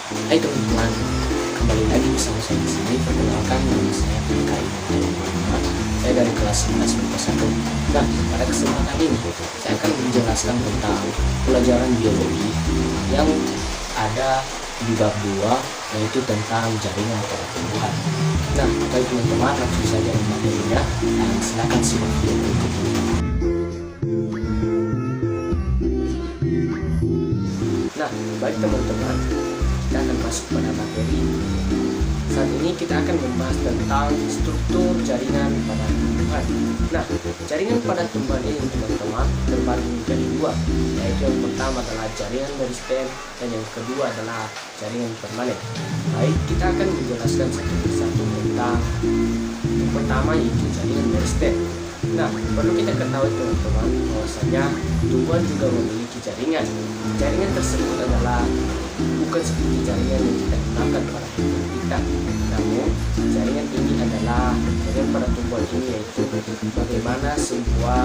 Hai teman-teman, kembali lagi bersama saya di sini. Perkenalkan, nama saya PKI Muhammad. Saya dari kelas 11 MIPA 1. Nah, pada kesempatan ini saya akan menjelaskan tentang pelajaran biologi yang ada di bab 2, yaitu tentang jaringan pada tumbuhan. Nah, baik teman-teman, langsung saja ke materinya dan silakan simak video berikut ini. Nah, baik teman-teman, kita akan masuk pada materi. Saat ini kita akan membahas tentang struktur jaringan pada tumbuhan. Nah, jaringan pada tumbuhan ini teman-teman terbagi menjadi dua, yaitu yang pertama adalah jaringan meristem dan yang kedua adalah jaringan permanen. Baik, kita akan menjelaskan satu persatu tentang yang pertama, yaitu jaringan meristem. Nah, perlu kita ketahui teman-teman bahwasanya tumbuhan juga memiliki jaringan. Jaringan tersebut adalah bukan seperti jaringan yang kita gunakan pada tumbuhan kita, namun jaringan ini adalah jaringan pada tumbuhan ini, yaitu bagaimana sebuah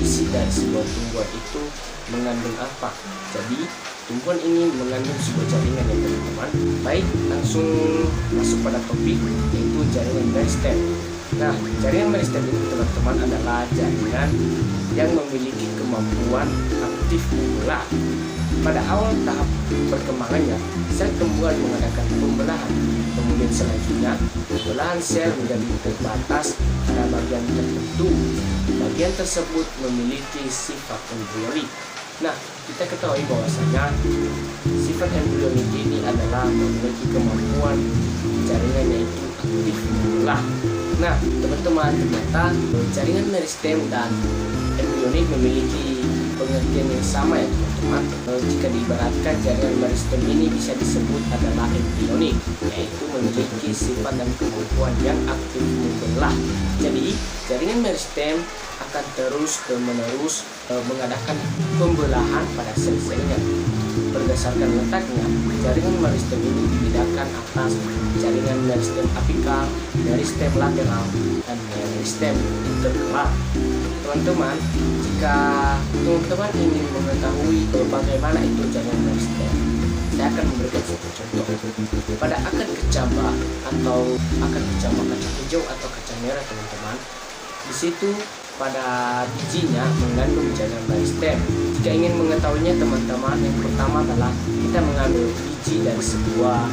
isi dari sebuah tumbuhan itu mengandung apa. Jadi tumbuhan ini mengandung sebuah jaringan ya teman-teman. Baik, langsung masuk pada topik, yaitu jaringan meristem. Nah, jaringan meristem ini teman-teman adalah jaringan yang memiliki kemampuan aktif membelah. Pada awal tahap perkembangannya, sel tumbuhan mengadakan pembelahan. Kemudian selanjutnya, pembelahan sel menjadi terbatas pada bagian tertentu. Bagian tersebut memiliki sifat embrionik. Nah, kita ketahui bahwasanya sifat embrionik ini adalah memiliki kemampuan jaringan yaitu aktif membelah. Nah, teman-teman, ternyata jaringan meristem dan embrionik memiliki pengertian yang sama ya teman-teman. Jika diibaratkan, jaringan meristem ini bisa disebut adalah embrionik, yaitu memiliki sifat dan kemampuan yang aktif membelah. Jadi, jaringan meristem akan terus-menerus mengadakan pembelahan pada sel-selnya. Berdasarkan letaknya, jaringan meristem ini dibedakan atas jaringan meristem apikal, meristem lateral, dan meristem interkalar. Teman-teman, jika teman-teman ingin mengetahui bagaimana itu jaringan meristem, saya akan memberikan satu contoh. Pada akar kecambah atau akar kecambah kacang hijau atau kacang merah teman-teman, di situ pada bijinya mengandung jaringan meristem. Jika ingin mengetahuinya teman-teman, yang pertama adalah kita mengambil biji dari sebuah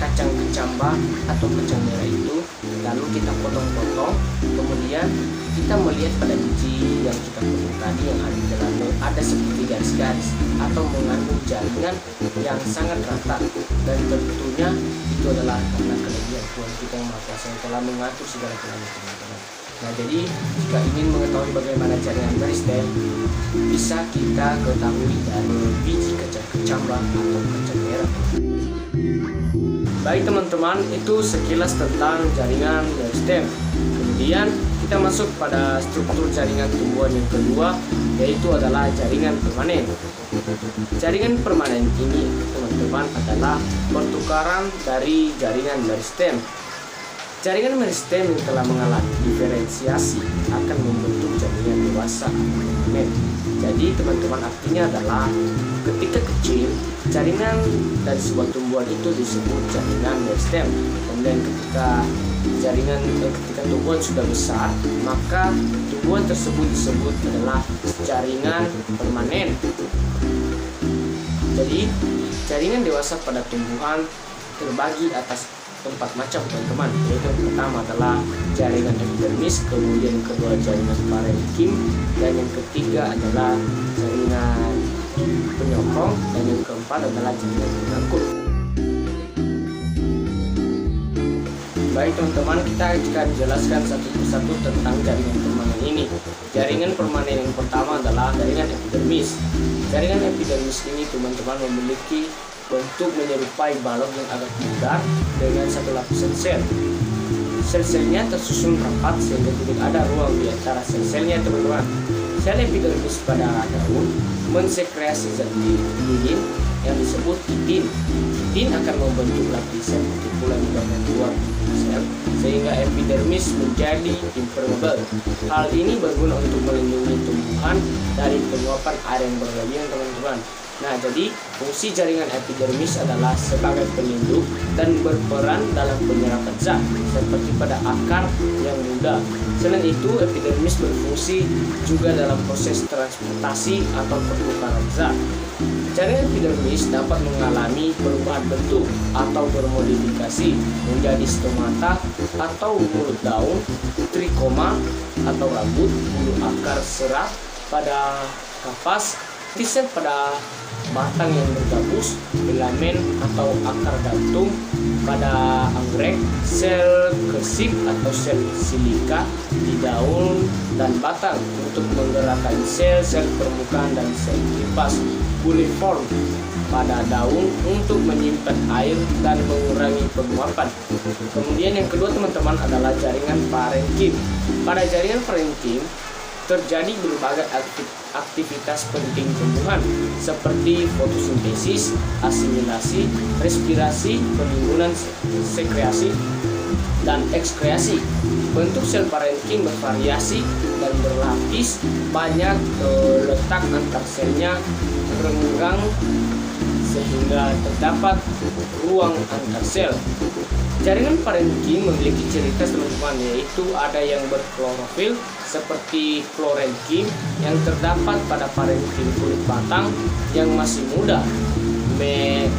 kacang kecambah atau kacang merah itu, lalu kita potong-potong, kemudian kita melihat pada biji yang kita potong tadi yang ada di dalamnya ada seperti garis-garis atau mengandung jaringan yang sangat rata, dan tentunya itu adalah karena kelebihan Tuhan kita yang Maha Kuasa yang telah mengatur segala-galanya teman-teman. Nah, jadi jika ingin mengetahui bagaimana jaringan meristem, bisa kita ketahui dari biji kacang kecambah atau kacang merah. Baik teman-teman, itu sekilas tentang jaringan meristem. Kemudian kita masuk pada struktur jaringan tumbuhan yang kedua, yaitu adalah jaringan permanen. Jaringan permanen ini teman-teman adalah pertukaran dari jaringan meristem. Jaringan meristem yang telah mengalami diferensiasi akan membentuk jaringan dewasa permanen. Jadi teman-teman, artinya adalah ketika kecil, jaringan dari sebuah tumbuhan itu disebut jaringan meristem. Kemudian ketika tumbuhan sudah besar, maka tumbuhan tersebut disebut adalah jaringan permanen. Jadi jaringan dewasa pada tumbuhan terbagi atas 4 macam teman-teman, yaitu yang pertama adalah jaringan epidermis, kemudian yang kedua jaringan parenkim, dan yang ketiga adalah jaringan penyokong, dan yang keempat adalah jaringan pengangkut. Baik teman-teman, kita akan jelaskan satu persatu tentang jaringan permanen ini. Jaringan permanen yang pertama adalah jaringan epidermis. Jaringan epidermis ini teman-teman memiliki bentuk menyerupai balok yang agak bugar dengan satu lapisan sel. Sel-selnya tersusun rapat sehingga tidak ada ruang di antara sel-selnya teman-teman. Sel epidermis pada daun mensekresi zat lilin yang disebut kitin. Kitin akan membentuk lapisan kumpulan di bagian luar sel sehingga epidermis menjadi impermeable. Hal ini berguna untuk melindungi tumbuhan dari penguapan air yang berlebihan teman-teman. Nah, jadi fungsi jaringan epidermis adalah sebagai pelindung dan berperan dalam penyerapan zat, seperti pada akar yang muda. Selain itu, epidermis berfungsi juga dalam proses transportasi atau pertukaran zat. Jaringan epidermis dapat mengalami perubahan bentuk atau bermodifikasi menjadi stomata atau mulut daun, trikoma atau rambut, bulu akar serat pada kapas, tisel pada batang yang bergabus, filamen atau akar gantung pada anggrek, sel kersik atau sel silika di daun dan batang untuk menggerakkan sel-sel permukaan dan sel kipas, kuliform pada daun untuk menyimpan air dan mengurangi penguapan. Kemudian yang kedua teman-teman adalah jaringan parenkim. Pada jaringan parenkim terjadi berbagai aktivitas penting tumbuhan seperti fotosintesis, asimilasi, respirasi, penimbunan sekreasi, dan ekskreasi. Bentuk sel parenkim bervariasi dan berlapis, banyak letak antar selnya renggang sehingga terdapat ruang antar sel. Jaringan parenkim memiliki ciri khas teman-teman, yaitu ada yang berklorofil seperti florenkim yang terdapat pada parenkim kulit batang yang masih muda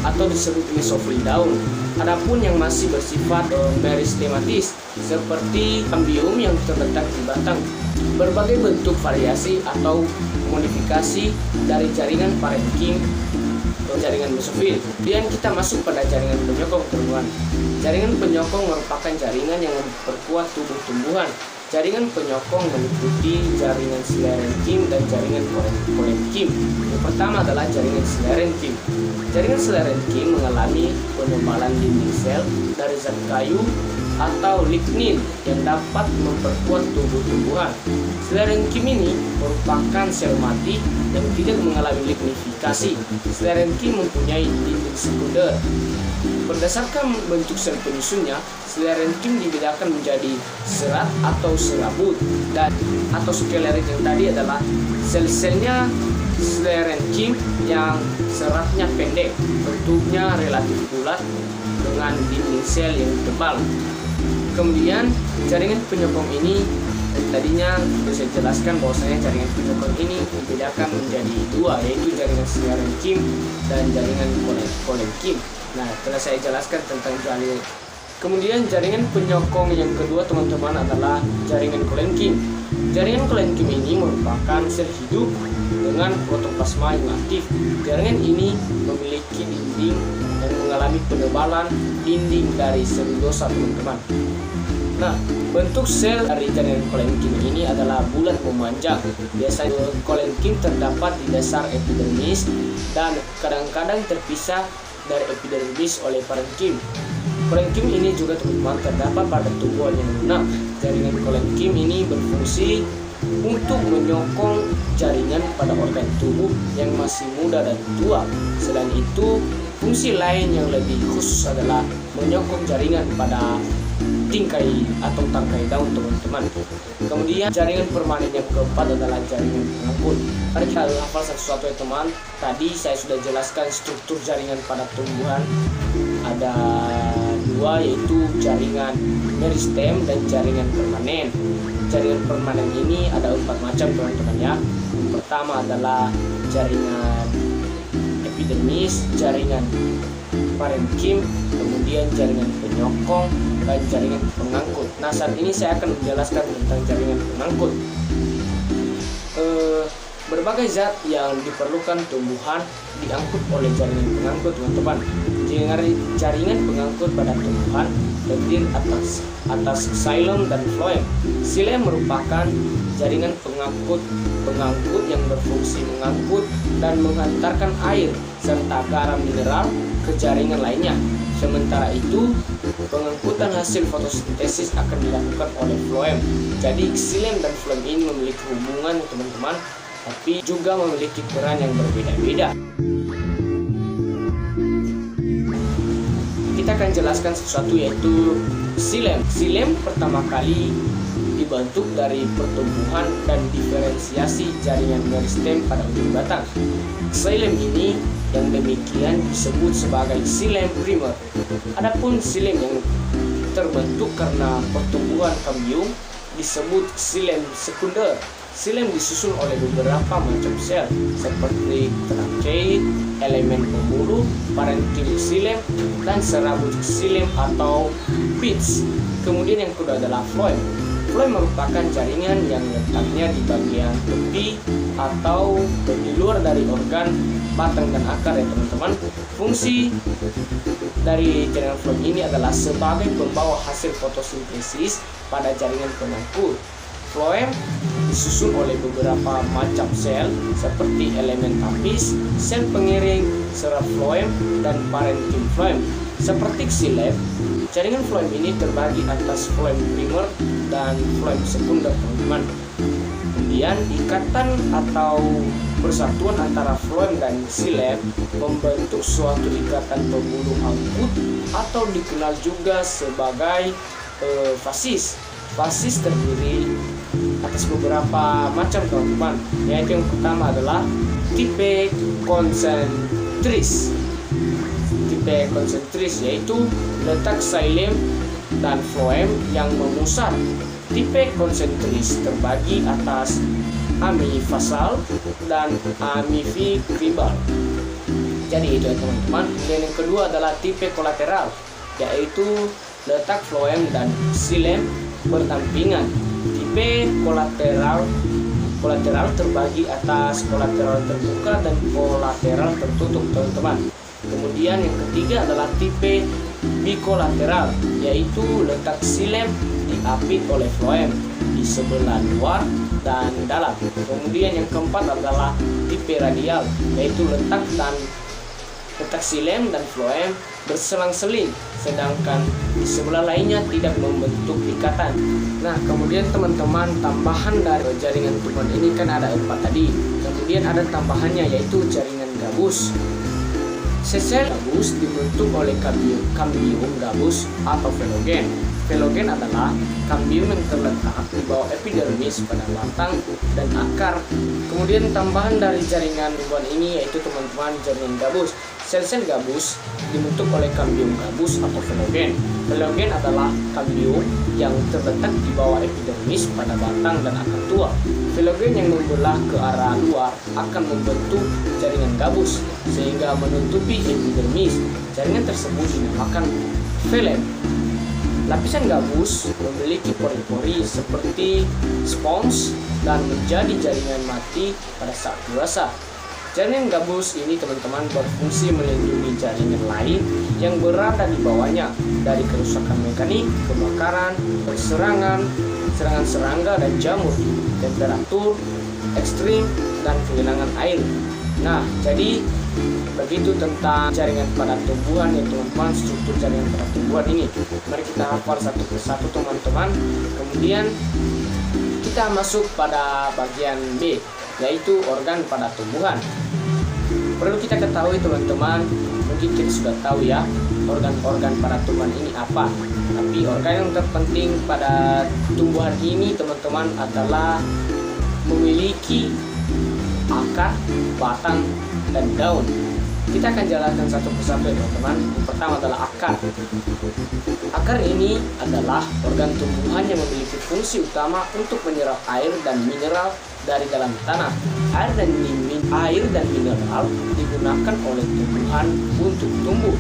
atau disebut mesofil daun. Adapun yang masih bersifat meristematis seperti kambium yang terletak di batang. Berbagai bentuk variasi atau modifikasi dari jaringan parenkim jaringan mesofil. Kemudian kita masuk pada jaringan penyokong teman-teman. Jaringan penyokong merupakan jaringan yang memperkuat tubuh tumbuhan. Jaringan penyokong meliputi jaringan sklerenkim dan jaringan kolenkim. Yang pertama adalah jaringan sklerenkim. Jaringan sklerenkim mengalami penebalan dinding sel dari zat kayu atau lignin yang dapat memperkuat tubuh tumbuhan. Sklerenkim ini merupakan sel mati yang tidak mengalami lignifikasi. Sklerenkim mempunyai dinding sekunder. Berdasarkan bentuk sel penyusunnya, sklerenkim dibedakan menjadi serat atau serabut dan atau sklerit yang tadi adalah sel-selnya sklerenkim yang seratnya pendek, bentuknya relatif bulat dengan dinding sel yang tebal. Kemudian jaringan penyokong ini tadinya sudah saya jelaskan bahwasanya jaringan penyokong ini dibedakan menjadi dua, yaitu jaringan sklerenkim dan jaringan kolenkim. Nah, telah saya jelaskan tentang jaringan. Kemudian jaringan penyokong yang kedua teman-teman adalah jaringan kolenkim. Jaringan kolenkim ini merupakan sel hidup dengan protoplasma yang aktif. Jaringan ini memiliki dinding dan mengalami penebalan dinding dari selulosa teman-teman. Nah, bentuk sel dari jaringan kolenkim ini adalah bulat memanjang. Biasanya kolenkim terdapat di dasar epidermis dan kadang-kadang terpisah dari epidermis oleh parenkim. Parenkim ini juga teman-teman terdapat pada tumbuhan yang lunak. Jaringan kolenkim ini berfungsi untuk menyokong jaringan pada organ tubuh yang masih muda dan tua. Selain itu, fungsi lain yang lebih khusus adalah menyokong jaringan pada tingkai atau tangkai daun teman-teman. Kemudian jaringan permanen yang keempat adalah jaringan pengangkut. Mari kita hafal satu-satu ya teman. Tadi saya sudah jelaskan struktur jaringan pada tumbuhan. Ada dua, yaitu jaringan meristem dan jaringan permanen. Jaringan permanen ini ada 4 macam teman-teman ya. Yang pertama adalah jaringan epidermis, jaringan parenkim, kemudian jaringan penyokong dan jaringan pengangkut. Nah, saat ini saya akan menjelaskan tentang jaringan pengangkut. Berbagai zat yang diperlukan tumbuhan diangkut oleh jaringan pengangkut teman-teman. Jaringan pengangkut pada tumbuhan terdiri atas xilem dan floem. Xilem merupakan jaringan pengangkut yang berfungsi mengangkut dan mengantarkan air serta garam mineral ke jaringan lainnya. Sementara itu, pengangkutan hasil fotosintesis akan dilakukan oleh floem. Jadi xilem dan floem ini memiliki hubungan teman-teman, tapi juga memiliki peran yang berbeda-beda. Kita akan jelaskan sesuatu, yaitu xilem. Xilem pertama kali dibentuk dari pertumbuhan dan diferensiasi jaringan meristem pada ujung batang. Xilem ini yang demikian disebut sebagai xilem primer. Adapun xilem yang terbentuk karena pertumbuhan kambium disebut xilem sekunder. Xilem disusun oleh beberapa macam sel seperti trakeit, elemen pembuluh, parenkim xilem, dan serabut xilem atau pits. Kemudian yang kedua adalah floem. Floem merupakan jaringan yang letaknya di bagian tepi atau di luar dari organ batang dan akar ya teman-teman. Fungsi dari jaringan floem ini adalah sebagai pembawa hasil fotosintesis pada jaringan pengangkut. Floem disusun oleh beberapa macam sel seperti elemen tapis, sel pengiring, serat floem, dan parenkim floem. Seperti xilem, jaringan floem ini terbagi atas floem primer dan floem sekunder teman-teman. Kemudian ikatan atau persatuan antara floem dan xilem membentuk suatu ikatan pembuluh output atau dikenal juga sebagai fasis. Fasis terdiri atas beberapa macam teman-teman, yaitu yang pertama adalah tipe konsentris. Tipe konsentris yaitu letak xilem dan floem yang memusat. Tipe konsentris terbagi atas amifasal dan amifikribal. Jadi itu ya teman-teman. Dan yang kedua adalah tipe kolateral, yaitu letak floem dan xilem berdampingan. Tipe kolateral terbagi atas kolateral terbuka dan kolateral tertutup teman-teman. Kemudian yang ketiga adalah tipe bikolateral, yaitu letak xilem diapit oleh floem di sebelah luar dan dalam. Kemudian yang keempat adalah tipe radial, yaitu letak xilem dan floem berselang-seling, sedangkan di sebelah lainnya tidak membentuk ikatan. Nah, kemudian teman-teman, tambahan dari jaringan tumbuhan ini kan ada 4 tadi. Kemudian ada tambahannya, yaitu jaringan gabus. Sel gabus dibentuk oleh kambium gabus atau velogen. Velogen adalah kambium yang terletak di bawah epidermis pada batang dan akar. Kemudian tambahan dari jaringan tumbuhan ini yaitu teman-teman jaringan gabus. Sel-sel gabus dibentuk oleh kambium gabus atau velogen. Velogen adalah kambium yang terletak di bawah epidermis pada batang dan akar tua. Velogen yang membelah ke arah luar akan membentuk jaringan gabus sehingga menutupi epidermis. Jaringan tersebut dinamakan velum. Lapisan gabus memiliki pori-pori seperti spons dan menjadi jaringan mati pada saat dewasa. Jaringan gabus ini teman-teman berfungsi melindungi jaringan lain yang berada di bawahnya dari kerusakan mekanik, kebakaran, serangan serangga dan jamur, temperatur ekstrim, dan kehilangan air. Nah, jadi begitu tentang jaringan pada tumbuhan ya teman-teman, struktur jaringan pada tumbuhan ini. Mari kita hafal satu persatu teman-teman. Kemudian kita masuk pada bagian B, yaitu organ pada tumbuhan. Perlu kita ketahui teman-teman, mungkin kita sudah tahu ya organ-organ pada tumbuhan ini apa. Tapi organ yang terpenting pada tumbuhan ini teman-teman adalah memiliki akar, batang, dan daun. Kita akan jalankan satu persatu ya teman-teman. Yang pertama adalah akar. Akar ini adalah organ tumbuhan yang memiliki fungsi utama untuk menyerap air dan mineral dari dalam tanah. Air dan mineral digunakan oleh tumbuhan untuk tumbuh.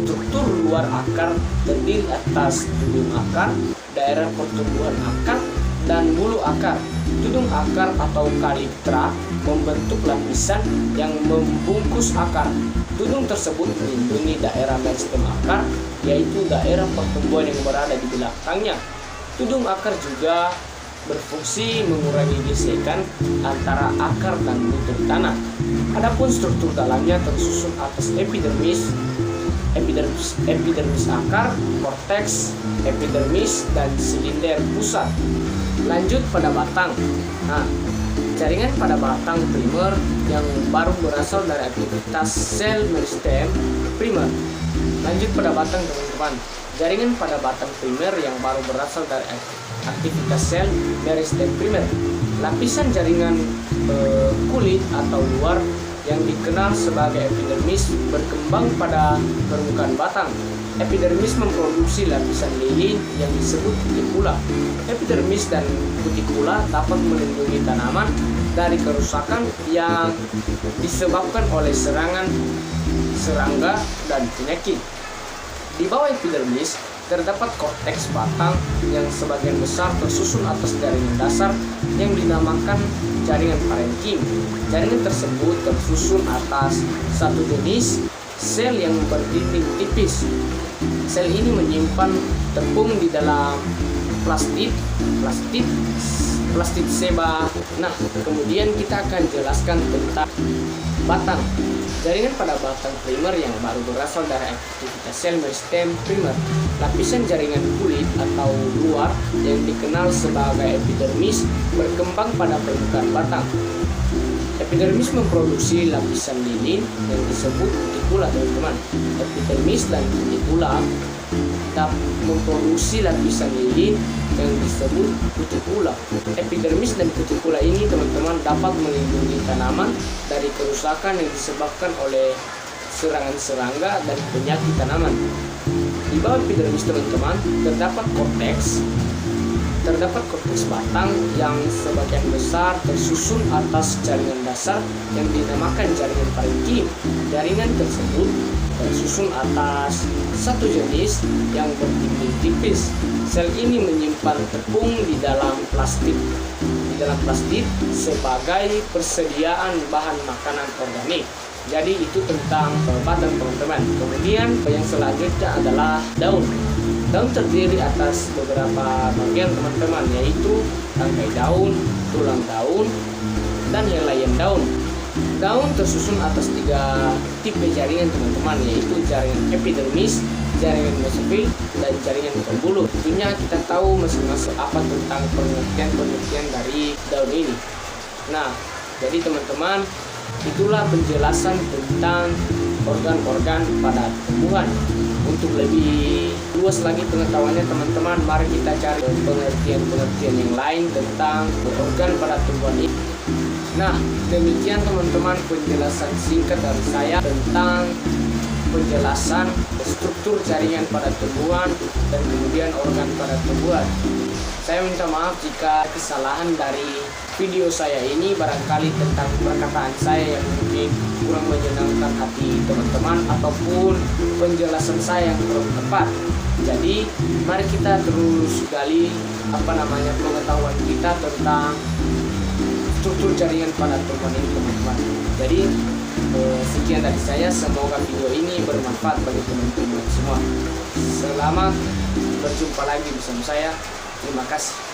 Struktur luar akar terdiri atas tudung akar, daerah pertumbuhan akar, dan bulu akar. Tudung akar atau kaliptra membentuk lapisan yang membungkus akar. Tudung tersebut melindungi daerah meristem akar, yaitu daerah pertumbuhan yang berada di belakangnya. Tudung akar juga berfungsi mengurangi gesekan antara akar dan butir tanah. Adapun struktur dalamnya tersusun atas epidermis akar, korteks, epidermis, dan silinder pusat. Lanjut pada batang. Nah, jaringan pada batang primer yang baru berasal dari aktivitas sel meristem primer. Lanjut pada batang teman-teman. Jaringan pada batang primer yang baru berasal dari aktivitas sel meristem primer. Lapisan jaringan kulit atau luar yang dikenal sebagai epidermis berkembang pada permukaan batang. Epidermis memproduksi lapisan lilin yang disebut kutikula. Epidermis dan kutikula dapat melindungi tanaman dari kerusakan yang disebabkan oleh serangan serangga dan penyakit. Di bawah epidermis terdapat korteks batang yang sebagian besar tersusun atas jaringan dasar yang dinamakan jaringan parenkim. Jaringan tersebut tersusun atas satu jenis sel yang berdinding tipis. Sel ini menyimpan tepung di dalam plastid seba. Nah, kemudian kita akan jelaskan tentang batang. Jaringan pada batang primer yang baru berasal dari aktivitas sel meristem primer. Lapisan jaringan kulit atau luar yang dikenal sebagai epidermis berkembang pada permukaan batang. Epidermis memproduksi lapisan lilin yang disebut kutikula, teman-teman. Epidermis dan kutikula dapat memproduksi lapisan lilin yang disebut kutikula. Epidermis dan kutikula ini, teman-teman, dapat melindungi tanaman dari kerusakan yang disebabkan oleh serangan serangga dan penyakit tanaman. Di bawah epidermis, teman-teman, terdapat korteks batang yang sebagian besar tersusun atas jaringan dasar yang dinamakan jaringan parenkim. Jaringan tersebut tersusun atas satu jenis yang berdinding tipis. Sel ini menyimpan tepung di dalam plastid sebagai persediaan bahan makanan organik. Jadi itu tentang batang, teman-teman. Kemudian yang selanjutnya adalah daun. Daun terdiri atas beberapa bagian, teman-teman, yaitu tangkai daun, tulang daun, dan helaian daun. Daun tersusun atas 3 tipe jaringan, teman-teman, yaitu jaringan epidermis, jaringan mesofil, dan jaringan pembuluh. Tentunya kita tahu masing-masing apa tentang pengertian dari daun ini. Nah, jadi teman-teman, itulah penjelasan tentang organ-organ pada tumbuhan. Untuk lebih luas lagi pengetahuannya, teman-teman, mari kita cari pengertian-pengertian yang lain tentang organ pada tumbuhan ini. Nah, demikian, teman-teman, penjelasan singkat dari saya tentang penjelasan struktur jaringan pada tumbuhan dan kemudian organ pada tumbuhan. Saya minta maaf jika kesalahan dari video saya ini barangkali tentang perkataan saya yang mungkin kurang menyenangkan hati teman-teman ataupun penjelasan saya yang kurang tepat. Jadi mari kita terus gali pengetahuan kita tentang struktur jaringan pada tumbuhan ini, teman-teman. Jadi sekian dari saya, semoga video ini bermanfaat bagi teman-teman semua. Selamat berjumpa lagi bersama saya. Terima kasih.